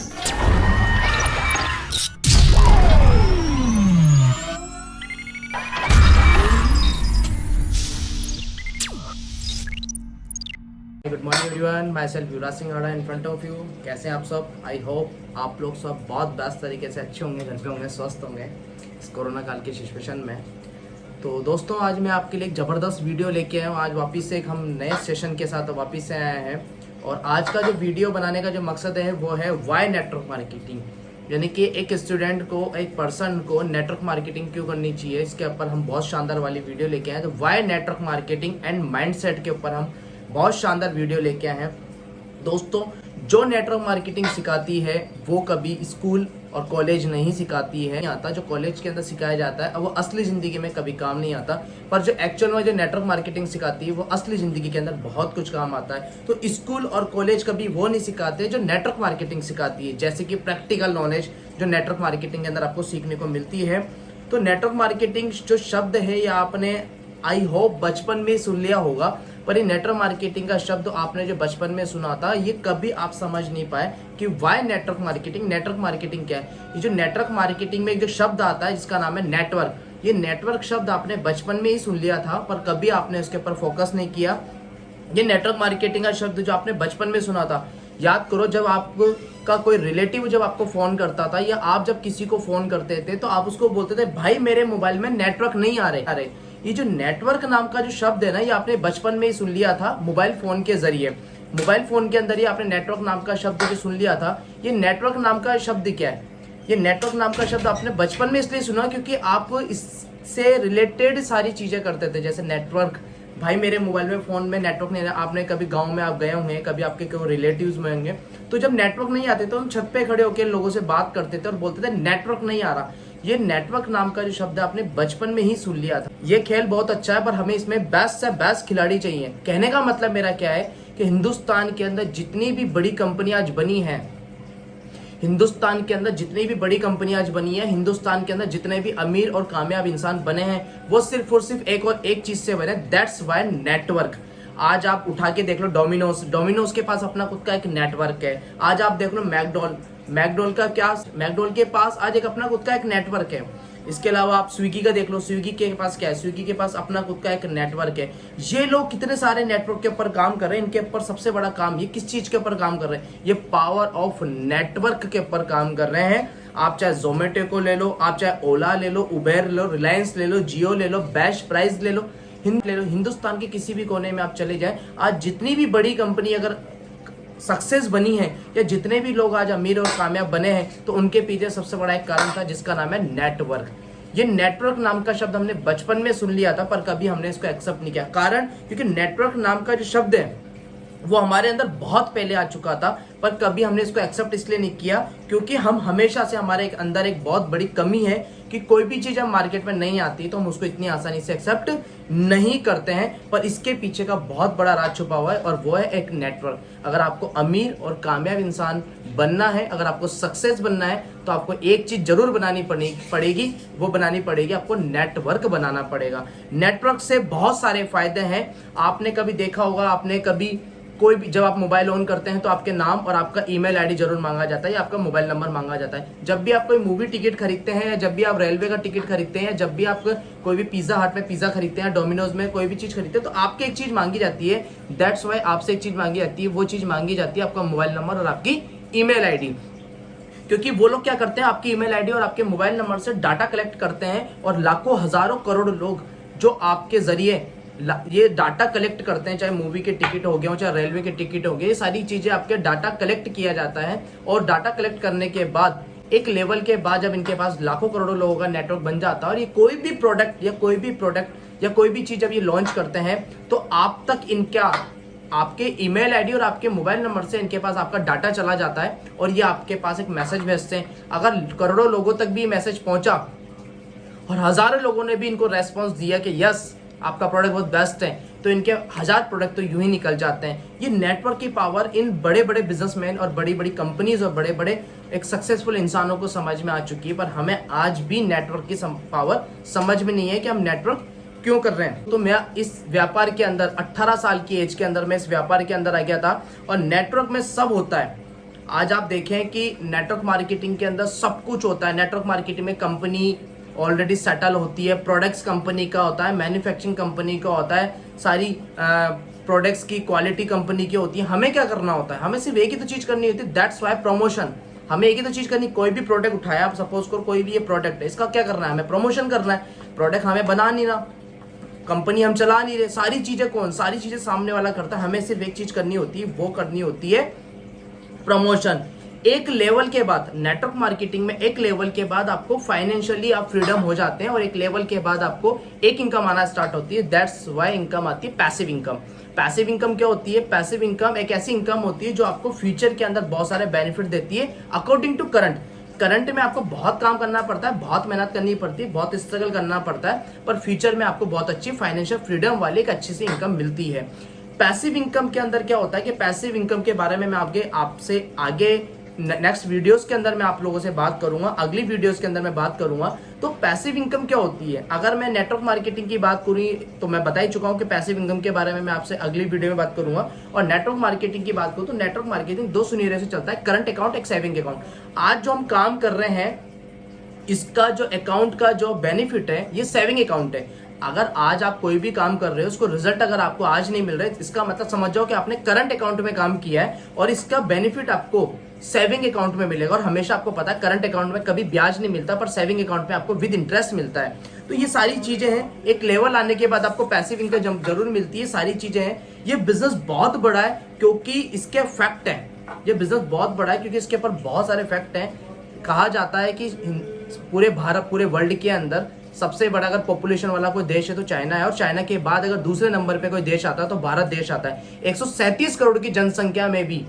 Good morning everyone, my self Yuvraj Singh आड़ा in front of you. कैसे हैं आप सब? आई होप आप लोग सब बहुत बेस्ट तरीके से अच्छे होंगे, घर पे होंगे, स्वस्थ होंगे इस कोरोना काल के सिचुएशन में। तो दोस्तों, आज मैं आपके लिए एक ज़बरदस्त वीडियो लेके आया हूँ। आज वापस से एक हम नए सेशन के साथ वापस से आए हैं और आज का जो वीडियो बनाने का जो मकसद है वो है वाई नेटवर्क मार्केटिंग, यानी कि एक स्टूडेंट को, एक पर्सन को नेटवर्क मार्केटिंग क्यों करनी चाहिए, इसके ऊपर हम बहुत शानदार वाली वीडियो लेके आए। तो why network marketing and mindset के ऊपर हम बहुत शानदार वीडियो लेके आए हैं। दोस्तों, जो नेटवर्क मार्केटिंग सिखाती है वो कभी स्कूल और कॉलेज नहीं सिखाती है, आता जो कॉलेज के अंदर सिखाया जाता है वो असली ज़िंदगी में कभी काम नहीं आता, पर जो एक्चुअल में जो नेटवर्क मार्केटिंग सिखाती है वो असली ज़िंदगी के अंदर बहुत कुछ काम आता है। तो स्कूल और कॉलेज कभी वो नहीं सिखाते जो नेटवर्क मार्केटिंग सिखाती है, जैसे कि प्रैक्टिकल नॉलेज जो नेटवर्क मार्केटिंग के अंदर आपको सीखने को मिलती है। तो नेटवर्क मार्केटिंग जो शब्द है ये आपने आई होप बचपन में सुन लिया होगा, पर ये नेटवर्क मार्केटिंग का शब्द आपने जो बचपन में सुना था ये कभी आप समझ नहीं पाए कि why network marketing. Network marketing क्या है? ये जो नेटवर्क मार्केटिंग में एक जो शब्द आता है जिसका नाम है नेटवर्क, ये नेटवर्क शब्द आपने बचपन में ही सुन लिया था पर कभी आपने उसके ऊपर फोकस नहीं किया। ये नेटवर्क मार्केटिंग का शब्द जो आपने बचपन में सुना था, याद करो जब आपका कोई रिलेटिव जब आपको फोन करता था या आप जब किसी को फोन करते थे तो आप उसको बोलते थे भाई मेरे मोबाइल में नेटवर्क नहीं आ रहे। ये जो नेटवर्क नाम का जो शब्द है ना, ये आपने बचपन में ही सुन लिया था मोबाइल फोन के जरिए। मोबाइल फोन के अंदर ही आपने नेटवर्क नाम का शब्द जो सुन लिया था। ये नेटवर्क नाम का शब्द क्या है? ये नेटवर्क नाम का शब्द आपने बचपन में इसलिए सुना क्योंकि आप इससे रिलेटेड सारी चीजें करते थे, जैसे नेटवर्क, भाई मेरे मोबाइल में फोन में नेटवर्क नहीं है। आपने कभी गांव में आप गए होंगे, कभी आपके कोई रिलेटिव्स में होंगे, तो जब नेटवर्क नहीं आते तो हम छत पे खड़े होकर लोगों से बात करते थे और बोलते थे नेटवर्क नहीं आ रहा। ये नेटवर्क नाम का जो शब्द आपने बचपन में ही सुन लिया था। ये खेल बहुत अच्छा है पर हमें इसमें बेस्ट से बेस्ट खिलाड़ी चाहिए। कहने का मतलब मेरा क्या है कि हिंदुस्तान के अंदर जितनी भी बड़ी कंपनियां आज बनी हैं, हिंदुस्तान के अंदर जितनी भी बड़ी कंपनियां आज बनी है, हिंदुस्तान के अंदर जितने भी अमीर और कामयाब इंसान बने हैं वो सिर्फ और सिर्फ एक और एक चीज से बने, दैट्स वाई नेटवर्क। आज आप उठा के देख लो डोमिनोज के पास अपना खुद का एक नेटवर्क है। आज आप देख लो मैकडोल के पास आज एक अपना खुद का एक नेटवर्क है। इसके अलावा आप स्विगी का देख लो, स्विगी के पास क्या है? स्विगी के पास अपना खुद का एक नेटवर्क है। ये लोग कितने सारे नेटवर्क के ऊपर काम कर रहे हैं। इनके ऊपर सबसे बड़ा काम, ये किस चीज के ऊपर काम कर रहे हैं? ये पावर ऑफ नेटवर्क के ऊपर काम कर रहे हैं। आप चाहे जोमेटो को ले लो, आप चाहे ओला ले लो, उबेर ले लो, रिलायंस ले लो, जियो ले लो, बेस्ट प्राइस ले लो, हिंदुस्तान के किसी भी कोने में आप चले जाएं, आज जितनी भी बड़ी कंपनी अगर सक्सेस बनी है या जितने भी लोग आज अमीर और कामयाब बने हैं तो उनके पीछे सबसे बड़ा एक कारण था जिसका नाम है नेटवर्क। ये नेटवर्क नाम का शब्द हमने बचपन में सुन लिया था पर कभी हमने इसको एक्सेप्ट नहीं किया। कारण क्योंकि नेटवर्क नाम का जो शब्द है वो हमारे अंदर बहुत पहले आ चुका था पर कभी हमने इसको एक्सेप्ट इसलिए नहीं किया क्योंकि हम हमेशा से, हमारे अंदर एक बहुत बड़ी कमी है कि कोई भी चीज हम मार्केट में नहीं आती तो हम उसको इतनी आसानी से एक्सेप्ट नहीं करते हैं। पर इसके पीछे का बहुत बड़ा राज छुपा हुआ है और वो है एक नेटवर्क। अगर आपको अमीर और कामयाब इंसान बनना है, अगर आपको सक्सेस बनना है तो आपको एक चीज जरूर बनानी पड़ेगी, वो बनानी पड़ेगी, आपको नेटवर्क बनाना पड़ेगा। नेटवर्क से बहुत सारे फायदे हैं। आपने कभी देखा होगा, आपने कभी कोई भी, जब आप मोबाइल ऑन करते हैं तो आपके नाम और आपका ईमेल आईडी जरूर मांगा जाता है या आपका मोबाइल नंबर मांगा जाता है। जब भी आप कोई मूवी टिकट खरीदते हैं या जब भी आप रेलवे का टिकट खरीदते हैं या जब भी आप कोई भी पिज्जा हट में पिज्जा खरीदते हैं, डोमिनोज में कोई भी चीज खरीदते हैं तो आपकी एक चीज मांगी जाती है। दैट्स वाई आपसे एक चीज मांगी जाती है, वो चीज मांगी जाती है आपका मोबाइल नंबर और आपकी ईमेल आईडी। क्योंकि वो लोग क्या करते हैं, आपकी ईमेल आईडी और आपके मोबाइल नंबर से डाटा कलेक्ट करते हैं और लाखों हजारों करोड़ लोग जो आपके जरिए ये डाटा कलेक्ट करते हैं, चाहे मूवी के टिकट हो गए, चाहे रेलवे के टिकट हो गए, ये सारी चीजें आपके डाटा कलेक्ट किया जाता है। और डाटा कलेक्ट करने के बाद एक लेवल के बाद जब इनके पास लाखों करोड़ों लोगों का नेटवर्क बन जाता है और ये कोई भी प्रोडक्ट या कोई भी चीज जब ये लॉन्च करते हैं तो आप तक इनका, आपके ईमेल आईडी और आपके मोबाइल नंबर से इनके पास आपका डाटा चला जाता है और ये आपके पास एक मैसेज भेजते हैं। अगर करोड़ों लोगों तक भी मैसेज पहुंचा और हजारों लोगों ने भी इनको रेस्पॉन्स दिया कि यस आपका प्रोडक्ट बहुत बेस्ट है, तो इनके 1000 प्रोडक्ट तो यूं ही निकल जाते हैं। ये नेटवर्क की पावर इन बड़े बड़े बिजनेसमैन और बड़ी बड़ी कंपनीज और बड़े बड़े एक सक्सेसफुल इंसानों को समझ में आ चुकी है, पर हमें आज भी नेटवर्क की पावर समझ में नहीं है कि हम नेटवर्क क्यों कर रहे हैं। तो मैं इस व्यापार के अंदर 18 साल की एज के अंदर मैं इस व्यापार के अंदर आ गया था और नेटवर्क में सब होता है। आज आप देखें कि नेटवर्क मार्केटिंग के अंदर सब कुछ होता है। नेटवर्क मार्केटिंग में कंपनी ऑलरेडी सेटल होती है, प्रोडक्ट्स कंपनी का होता है, मैन्युफैक्चरिंग कंपनी का होता है, सारी प्रोडक्ट्स की क्वालिटी कंपनी की होती है। हमें क्या करना होता है, हमें सिर्फ एक ही तो चीज करनी होती है, दैट्स वाई प्रमोशन। हमें एक ही तो चीज करनी, कोई भी प्रोडक्ट उठाया, आप सपोज करो कोई भी ये प्रोडक्ट है, इसका क्या करना है, हमें प्रमोशन करना है। प्रोडक्ट हमें बना नहीं रहा, कंपनी हम चला नहीं रहे, सारी चीजें सामने वाला करता है। हमें सिर्फ एक चीज करनी होती है, वो करनी होती है प्रमोशन। एक लेवल के बाद नेटवर्क मार्केटिंग में, एक लेवल के बाद आपको फाइनेंशियली आप फ्रीडम हो जाते हैं, और एक लेवल के बाद आपको एक इनकम आना स्टार्ट होती है। दैट्स वाई इनकम आती है पैसिव इनकम। पैसिव इनकम क्या होती है? पैसिव इनकम एक ऐसी इनकम होती है जो आपको फ्यूचर के अंदर बहुत सारे बेनिफिट देती है अकॉर्डिंग टू करंट में आपको बहुत काम करना पड़ता है, बहुत मेहनत करनी पड़ती है, बहुत स्ट्रगल करना पड़ता है, पर फ्यूचर में आपको बहुत अच्छी फाइनेंशियल फ्रीडम वाली एक अच्छी सी इनकम मिलती है। पैसिव इनकम के अंदर क्या होता है कि पैसिव इनकम के बारे में मैं आपसे आगे नेक्स्ट वीडियोस के अंदर मैं आप लोगों से बात करूंगा, अगली वीडियोस के अंदर मैं बात करूंगा। तो पैसिव इनकम क्या होती है? अगर मैं नेटवर्क मार्केटिंग की बात करूँ तो मैं बता ही चुका हूं कि पैसिव इनकम के बारे में मैं आपसे अगली वीडियो में बात करूंगा। और नेटवर्क मार्केटिंग की बात करूं तो नेटवर्क मार्केटिंग दो सुनियों से चलता है, करंट अकाउंट, एक सेविंग अकाउंट। आज जो हम काम कर रहे हैं, इसका जो अकाउंट का जो बेनिफिट है, ये सेविंग अकाउंट है। अगर आज आप कोई भी काम कर रहे हो, उसको रिजल्ट अगर आपको आज नहीं मिल रहा है, इसका मतलब समझ जाओ कि आपने करंट अकाउंट में काम किया है, और इसका बेनिफिट आपको सेविंग अकाउंट में मिलेगा। और हमेशा आपको पता है करंट अकाउंट में कभी ब्याज नहीं मिलता, पर सेविंग अकाउंट में आपको विद इंटरेस्ट मिलता है। तो ये सारी चीजें हैं, एक लेवल आने के बाद आपको पैसिव इनकम जरूर मिलती है, सारी चीजें हैं। ये बिजनेस बहुत बड़ा है क्योंकि इसके फैक्ट है, ये बिजनेस बहुत बड़ा है क्योंकि इसके ऊपर बहुत सारे फैक्ट हैं। कहा जाता है कि पूरे भारत, पूरे वर्ल्ड के अंदर सबसे बड़ा अगर पॉपुलेशन वाला कोई देश है तो चाइना है, और चाइना के बाद अगर दूसरे नंबर पे कोई देश आता है तो भारत देश आता है। 137 करोड़ की जनसंख्या में भी,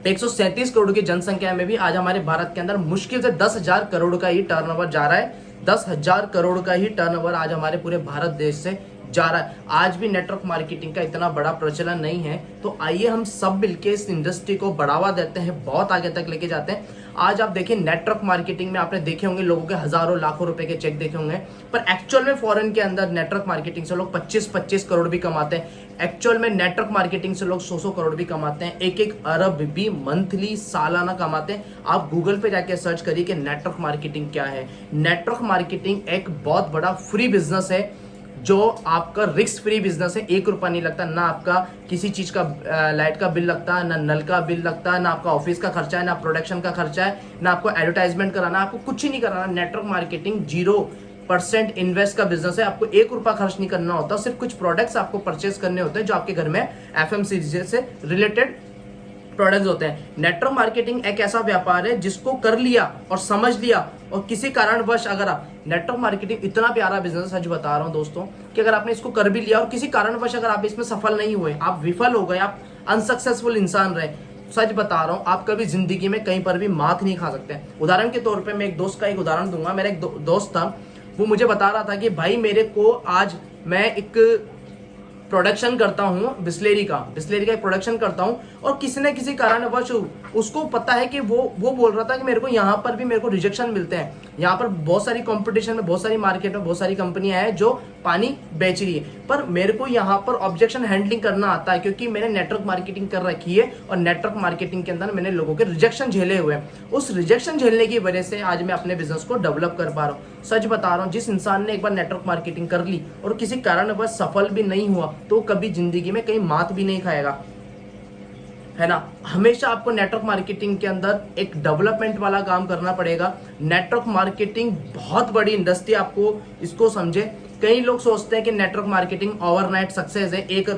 137 करोड़ की जनसंख्या में भी आज हमारे भारत के अंदर मुश्किल से 10,000 करोड़ का ही टर्नओवर जा रहा है। 10,000 करोड़ का ही टर्नओवर आज हमारे पूरे भारत देश से जा रहा है। आज भी नेटवर्क मार्केटिंग का इतना बड़ा प्रचलन नहीं है, तो आइए हम सब मिलके इस इंडस्ट्री को बढ़ावा देते हैं, बहुत आगे तक लेके जाते हैं। आज आप देखिए नेटवर्क मार्केटिंग में आपने देखे होंगे लोगों के हजारों लाखों रुपए के चेक देखे होंगे, पर एक्चुअल में फॉरेन के अंदर नेटवर्क मार्केटिंग से लोग 25-25 करोड़ भी कमाते हैं। एक्चुअल में नेटवर्क मार्केटिंग से लोग 100 करोड़ भी कमाते हैं, 1-1 अरब भी मंथली, सालाना कमाते हैं। आप गूगल पे जाके सर्च करिए कि नेटवर्क मार्केटिंग क्या है। नेटवर्क मार्केटिंग एक बहुत बड़ा फ्री बिजनेस है, जो आपका रिस्क फ्री बिजनेस है। 1 रुपया नहीं लगता, ना आपका किसी चीज का लाइट का बिल लगता है, ना नल का बिल लगता है, ना आपका ऑफिस का खर्चा है, ना प्रोडक्शन का खर्चा है, ना आपको एडवर्टाइजमेंट कराना, आपको कुछ ही नहीं कराना। नेटवर्क मार्केटिंग 0% इन्वेस्ट का बिजनेस है। आपको 1 रुपया खर्च नहीं करना होता, सिर्फ कुछ प्रोडक्ट्स आपको परचेज करने होते हैं जो आपके घर में एफएमसीजी से रिलेटेड प्रोडक्ट्स होते हैं। नेटवर्क मार्केटिंग एक ऐसा व्यापार है जिसको कर लिया और समझ लिया, और किसी कारणवश अगर आप, नेटवर्क मार्केटिंग इतना प्यारा बिजनेस, सच बता रहा हूं दोस्तों, कि अगर आपने इसको कर भी लिया और किसी कारणवश अगर आप इसमें सफल नहीं हुए, आप विफल हो गए, आप अनसक्सेसफुल इंसान रहे, सच बता रहा हूं, आप कभी जिंदगी में कहीं पर भी मात नहीं खा सकते। उदाहरण के तौर पर मैं एक दोस्त का एक उदाहरण दूंगा। मेरा एक दोस्त था, वो मुझे बता रहा था कि भाई मेरे को आज, मैं एक प्रोडक्शन करता हूँ बिस्लेरी का एक प्रोडक्शन करता हूँ, और किसी न किसी कारणवश उसको पता है कि वो बोल रहा था कि मेरे को यहाँ पर भी मेरे को रिजेक्शन मिलते हैं। यहाँ पर बहुत सारी कंपटीशन में, बहुत सारी मार्केट में बहुत सारी कंपनियां हैं जो पानी बेच रही है, पर मेरे को यहाँ पर ऑब्जेक्शन हैंडलिंग करना आता है क्योंकि मैंने नेटवर्क मार्केटिंग कर रखी है, और नेटवर्क मार्केटिंग के अंदर मैंने लोगों के रिजेक्शन झेले हुए हैं। उस रिजेक्शन झेलने की वजह से आज मैं अपने बिजनेस को डेवलप कर पा रहा हूँ। सच बता रहा हूँ, जिस इंसान ने एक बार नेटवर्क मार्केटिंग कर ली और किसी कारणवश सफल भी नहीं हुआ, तो कभी जिंदगी में कहीं मात भी नहीं खाएगा, है ना। हमेशा आपको नेटवर्क मार्केटिंग के अंदर एक डेवलपमेंट वाला काम करना पड़ेगा। नेटवर्क मार्केटिंग बहुत बड़ी इंडस्ट्री, आपको इसको समझे। कई लोग सोचते हैं कि नेटवर्क मार्केटिंग ओवरनाइट सक्सेस है, एक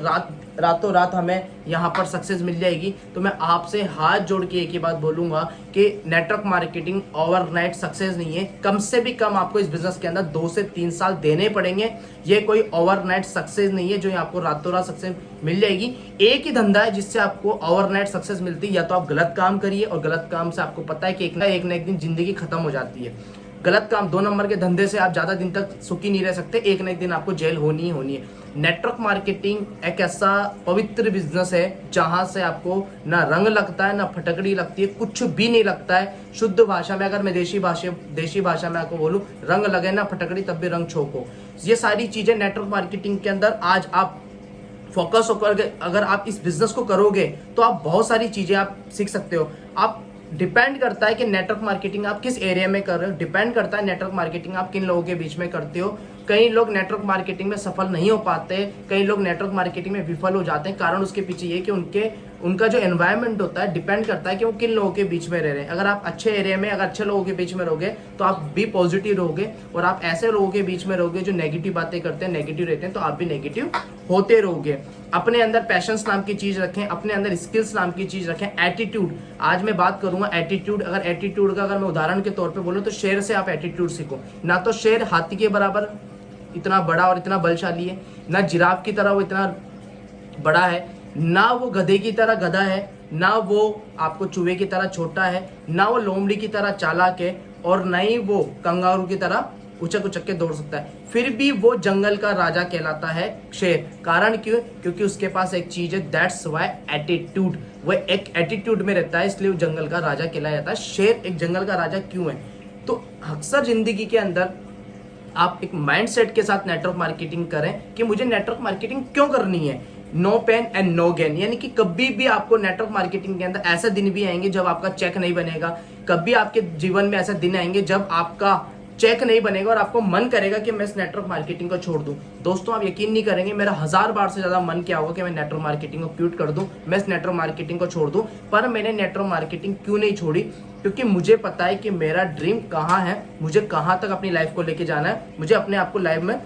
रातों रात हमें यहाँ पर सक्सेस मिल जाएगी। तो मैं आपसे हाथ जोड़ के एक ही बात बोलूंगा कि नेटवर्क मार्केटिंग ओवरनाइट सक्सेस नहीं है। कम से भी कम आपको इस बिजनेस के अंदर 2 से 3 साल देने पड़ेंगे। ये कोई ओवरनाइट सक्सेस नहीं है जो आपको रातों रात सक्सेस मिल जाएगी। एक ही धंधा है जिससे आपको ओवरनाइट सक्सेस मिलती है, या तो आप गलत काम करिए, और गलत काम से आपको पता है कि एक न एक दिन जिंदगी खत्म हो जाती है। गलत काम, 2 नंबर के धंधे से आप ज्यादा दिन तक सुखी नहीं रह सकते, एक न एक दिन आपको जेल होनी ही होनी है। नेटवर्क मार्केटिंग एक ऐसा पवित्र बिजनेस है जहां से आपको ना रंग लगता है, ना फटकड़ी लगती है, कुछ भी नहीं लगता है। शुद्ध भाषा में, अगर मैं देशी भाषा में आपको बोलूं, रंग लगे ना फटकड़ी तब भी रंग छोको। ये सारी चीजें नेटवर्क मार्केटिंग के अंदर आज आप फोकस होकर अगर आप इस बिजनेस को करोगे तो आप बहुत सारी चीजें आप सीख सकते हो। आप डिपेंड करता है कि नेटवर्क मार्केटिंग आप किस एरिया में कर रहे हो, डिपेंड करता है नेटवर्क मार्केटिंग आप किन लोगों के बीच में करते हो। कई लोग नेटवर्क मार्केटिंग में सफल नहीं हो पाते, कई लोग नेटवर्क मार्केटिंग में विफल हो जाते हैं। कारण उसके पीछे ये कि उनका जो एनवायरनमेंट होता है डिपेंड करता है कि वो किन लोगों के बीच में रह रहे हैं। अगर आप अच्छे एरिया में, अगर अच्छे लोगों के बीच में रहोगे तो आप भी पॉजिटिव रहोगे, और आप ऐसे लोगों के बीच में रहोगे जो नेगेटिव बातें करते हैं, नेगेटिव रहते हैं, तो आप भी नेगेटिव होते रहोगे। अपने अंदर पैशंस नाम की चीज रखें, अपने अंदर स्किल्स नाम की चीज रखें। एटीट्यूड, आज मैं बात करूंगा एटीट्यूड। अगर एटीट्यूड का अगर मैं उदाहरण के तौर पे बोलूं तो शेर से आप एटीट्यूड सीखो। ना तो शेर हाथी के बराबर इतना बड़ा और इतना बलशाली है, ना जिराफ की तरह वो इतना बड़ा है, ना वो गधे की तरह गधा है, ना वो आपको चूहे की तरह छोटा है, ना वो लोमड़ी की तरह चालाक है, और ना ही वो कंगारू की तरह उचक उचक के दौड़ सकता है। फिर भी वो जंगल का राजा कहलाता है शेर। कारण क्यों? क्योंकि उसके पास एक चीज है, दैट्स वाई एटीट्यूड। वो एक एटीट्यूड में रहता है, इसलिए वो जंगल का राजा कहलाया जाता है। शेर एक जंगल का राजा क्यों है? तो अक्सर जिंदगी के अंदर आप एक माइंडसेट के साथ नेटवर्क मार्केटिंग करें कि मुझे नेटवर्क मार्केटिंग क्यों करनी है। No pain and no gain, यानी कि कभी भी आपको नेटवर्क मार्केटिंग के अंदर ऐसे दिन भी आएंगे जब आपका चेक नहीं बनेगा। कभी आपके जीवन में ऐसे दिन आएंगे जब आपका चेक नहीं बनेगा और आपको मन करेगा कि मैं इस नेटवर्क मार्केटिंग को छोड़ दूं। दोस्तों, आप यकीन नहीं करेंगे, मेरा 1000 बार से ज्यादा मन क्या होगा कि मैं नेटवर्क मार्केटिंग को क्विट कर दूं, मैं इस नेटवर्क मार्केटिंग को छोड़ दूं। पर मैंने नेटवर्क मार्केटिंग क्यों नहीं छोड़ी? क्योंकि मुझे पता है कि मेरा ड्रीम कहाँ है, मुझे कहाँ तक अपनी लाइफ को लेके जाना है, मुझे अपने आप को लाइफ में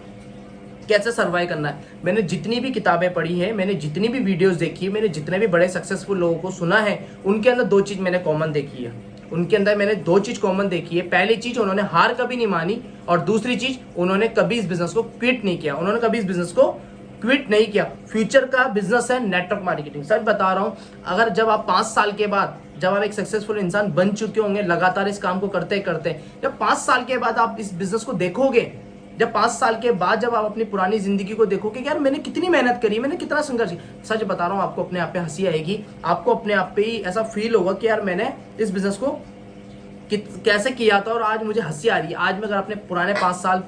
कैसे सर्वाइव करना है। मैंने जितनी भी किताबें पढ़ी है, मैंने जितनी भी वीडियोस देखी है, मैंने जितने भी बड़े सक्सेसफुल लोगों को सुना है, उनके अंदर 2 चीज मैंने कॉमन देखी है। उनके अंदर मैंने 2 चीज कॉमन देखी है। पहली चीज, उन्होंने हार कभी नहीं मानी, और दूसरी चीज, उन्होंने कभी इस बिजनेस को क्विट नहीं किया। उन्होंने कभी इस बिजनेस को क्विट नहीं किया। फ्यूचर का बिजनेस है नेटवर्क मार्केटिंग। सच बता रहा हूं, अगर जब आप 5 साल के बाद, जब आप एक सक्सेसफुल इंसान बन चुके होंगे लगातार इस काम को करते करते, जब 5 साल के बाद आप इस बिजनेस को देखोगे, जब 5 साल के बाद जब आप अपनी पुरानी जिंदगी को देखोगे कि यार मैंने कितनी मेहनत करी, मैंने कितना संघर्ष किया, सच बता रहा हूं, आपको अपने आप पे हंसी आएगी। आपको अपने आप पे ही ऐसा फील होगा कि यार मैंने इस बिजनेस को कैसे किया था और आज मुझे हंसी आ रही है। आज मैं अगर अपने पुराने 5 साल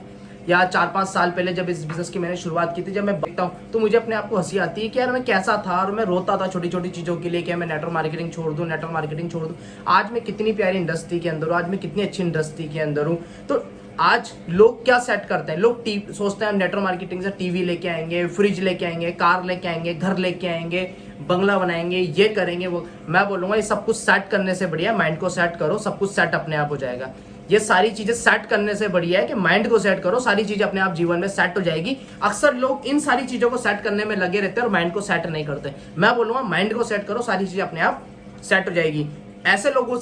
या 4-5 साल पहले जब इस बिजनेस की मैंने शुरुआत की थी, जब मैं देखता हूँ तो मुझे अपने आप को हंसी आती है कि यार मैं कैसा था, और मैं रोता था छोटी छोटी चीज़ों के लिए कि मैं नेटवर्क मार्केटिंग छोड़ दूँ, नेटवर्क मार्केटिंग छोड़ दूँ। आज मैं कितनी प्यारी इंडस्ट्री के अंदर हूँ, आज मैं कितनी अच्छी इंडस्ट्री के अंदर हूँ। तो आज लोग क्या सेट करते हैं, लोग सोचते हैं हम नेटवर्क मार्केटिंग से टीवी लेके आएंगे, फ्रिज लेके आएंगे, कार लेके आएंगे, घर लेके आएंगे, बंगला बनाएंगे, ये करेंगे वो। मैं बोलूंगा ये सब कुछ सेट करने से बढ़िया माइंड को सेट करो, सब कुछ सेट अपने आप हो जाएगा। ये सारी चीजें सेट करने से बढ़िया है कि माइंड को सेट करो, सारी चीजें अपने आप जीवन में सेट हो जाएगी। अक्सर लोग इन सारी चीजों को सेट करने में लगे रहते हैं और माइंड को सेट नहीं करते। मैं बोलूंगा माइंड को सेट करो, सारी चीजें अपने आप सेट हो जाएगी। ऐसे लोगों